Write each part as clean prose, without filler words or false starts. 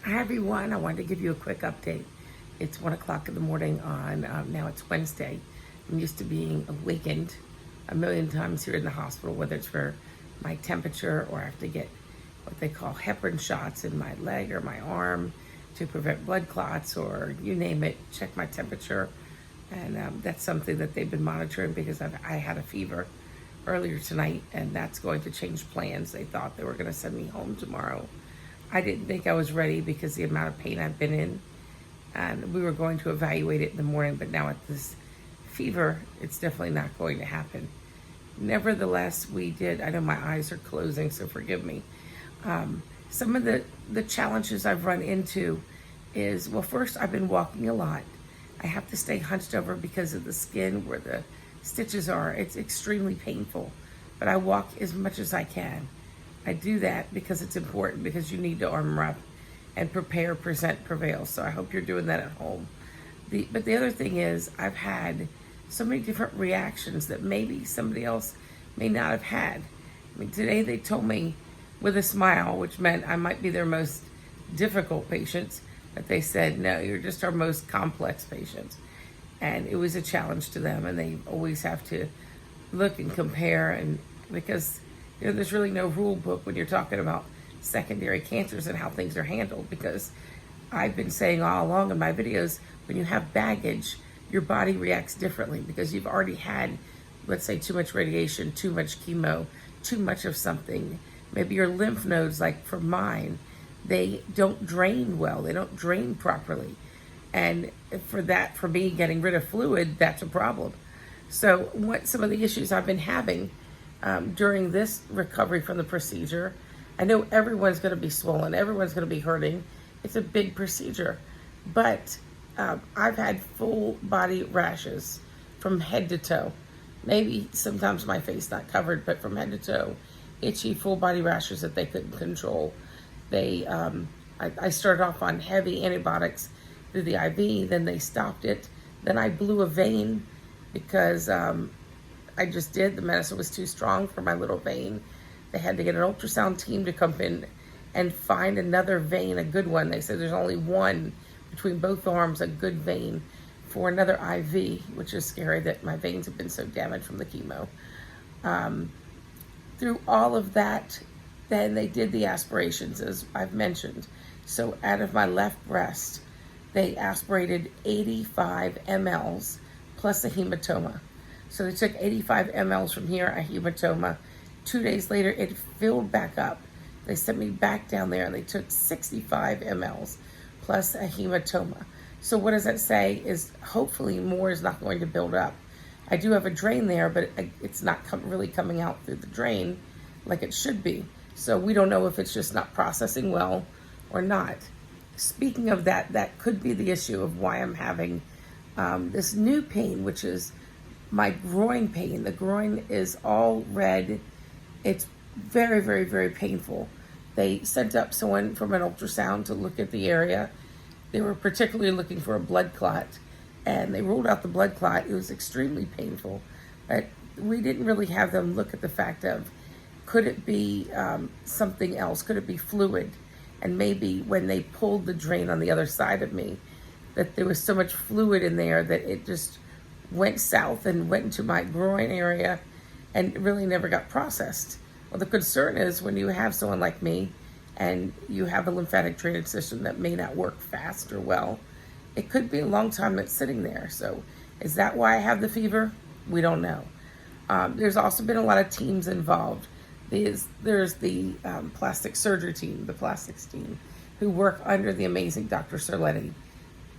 Hi everyone, I wanted to give you a quick update. It's 1 o'clock in the morning on, now it's Wednesday. I'm used to being awakened a million times here in the hospital, whether it's for my temperature or I have to get what they call heparin shots in my leg or my arm to prevent blood clots or you name it, check my temperature. And that's something that they've been monitoring because I had a fever earlier tonight and that's going to change plans. They thought they were going to send me home tomorrow. I didn't think I was ready because the amount of pain I've been in, and we were going to evaluate it in the morning, but now with this fever, it's definitely not going to happen. Nevertheless, I know my eyes are closing, so forgive me. Some of the challenges I've run into is, well, first, I've been walking a lot. I have to stay hunched over because of the skin where the stitches are. It's extremely painful, but I walk as much as I can. I do that because it's important, because you need to armor up and prepare, present, prevail. So I hope you're doing that at home. But the other thing is, I've had so many different reactions that maybe somebody else may not have had. I mean, today they told me with a smile, which meant I might be their most difficult patients, but they said, no, you're just our most complex patients. And it was a challenge to them, and they always have to look and compare, and because there's really no rule book when you're talking about secondary cancers and how things are handled, because I've been saying all along in my videos, when you have baggage, your body reacts differently because you've already had, let's say, too much radiation, too much chemo, too much of something. Maybe your lymph nodes, like for mine, they don't drain well. They don't drain properly. And for me, getting rid of fluid, that's a problem. So what some of the issues I've been having during this recovery from the procedure, I know everyone's going to be swollen, everyone's going to be hurting. It's a big procedure, but I've had full body rashes from head to toe. Maybe sometimes my face not covered, but from head to toe, itchy full body rashes that they couldn't control. I started off on heavy antibiotics through the IV, then they stopped it. Then I blew a vein because I just did. The medicine was too strong for my little vein. They had to get an ultrasound team to come in and find another vein, a good one. They said there's only one between both arms, a good vein for another IV, which is scary that my veins have been so damaged from the chemo. Through all of that, then they did the aspirations, as I've mentioned. So out of my left breast, they aspirated 85 mLs plus a hematoma. So they took 85 mLs from here, a hematoma. 2 days later, it filled back up. They sent me back down there and they took 65 mLs plus a hematoma. So what does that say is hopefully more is not going to build up. I do have a drain there, but it's not really coming out through the drain like it should be. So we don't know if it's just not processing well or not. Speaking of that, that could be the issue of why I'm having this new pain, which is my groin pain. The groin is all red. It's very, very, very painful. They sent up someone from an ultrasound to look at the area. They were particularly looking for a blood clot, and they ruled out the blood clot. It was extremely painful, but we didn't really have them look at the fact of, could it be something else? Could it be fluid? And maybe when they pulled the drain on the other side of me, that there was so much fluid in there that it just went south and went into my groin area and really never got processed. Well, the concern is when you have someone like me and you have a lymphatic drainage system that may not work fast or well, it could be a long time that's sitting there. So is that why I have the fever? We don't know. There's also been a lot of teams involved. There's the plastic surgery team, the plastics team, who work under the amazing Dr. Cerletti.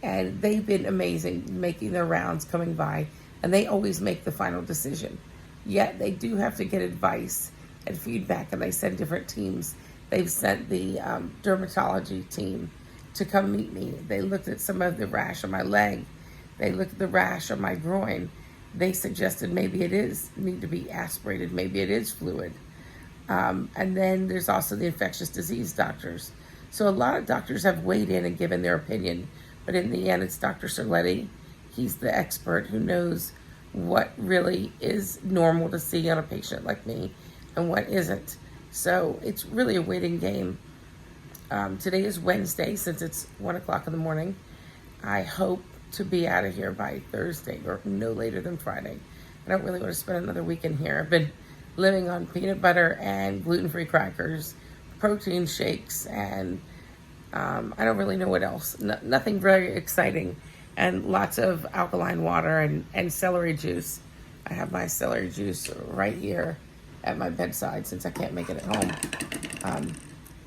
And they've been amazing, making their rounds, coming by, and they always make the final decision. Yet they do have to get advice and feedback, and they send different teams. They've sent the dermatology team to come meet me. They looked at some of the rash on my leg. They looked at the rash on my groin. They suggested maybe it need to be aspirated, maybe it is fluid. And then there's also the infectious disease doctors. So a lot of doctors have weighed in and given their opinion, but in the end, it's Dr. Cerletti. He's the expert who knows what really is normal to see on a patient like me and what isn't. So it's really a waiting game. Today is Wednesday, since it's 1 o'clock in the morning. I hope to be out of here by Thursday or no later than Friday. I don't really want to spend another weekend here. I've been living on peanut butter and gluten-free crackers, protein shakes, and I don't really know what else. Nothing very exciting. And lots of alkaline water and celery juice. I have my celery juice right here at my bedside since I can't make it at home.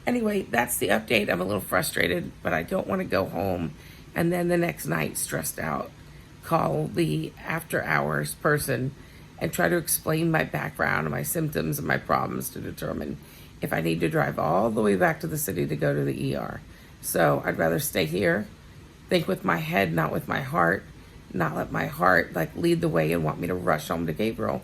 Anyway, that's the update. I'm a little frustrated, but I don't want to go home and then the next night stressed out call the after hours person and try to explain my background and my symptoms and my problems to determine if I need to drive all the way back to the city to go to the ER. So I'd rather stay here, think with my head, not with my heart, not let my heart like lead the way and want me to rush home to Gabriel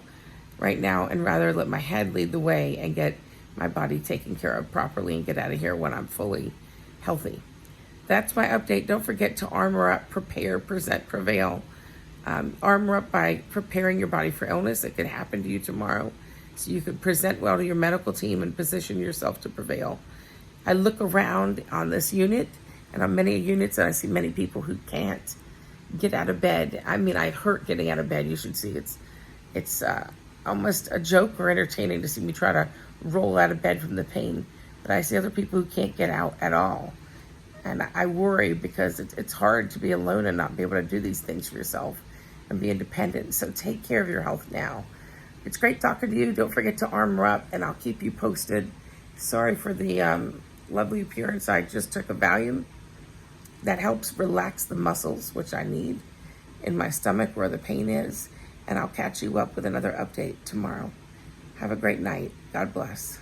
right now, and rather let my head lead the way and get my body taken care of properly and get out of here when I'm fully healthy. That's my update. Don't forget to armor up, prepare, present, prevail. Armor up by preparing your body for illness that could happen to you tomorrow, so you can present well to your medical team and position yourself to prevail. I look around on this unit and on many units, and I see many people who can't get out of bed. I mean, I hurt getting out of bed. You should see it's almost a joke or entertaining to see me try to roll out of bed from the pain. But I see other people who can't get out at all. And I worry because it's hard to be alone and not be able to do these things for yourself and be independent. So take care of your health now. It's great talking to you. Don't forget to armor up, and I'll keep you posted. Sorry for the lovely appearance. I just took a Valium. That helps relax the muscles, which I need in my stomach where the pain is. And I'll catch you up with another update tomorrow. Have a great night. God bless.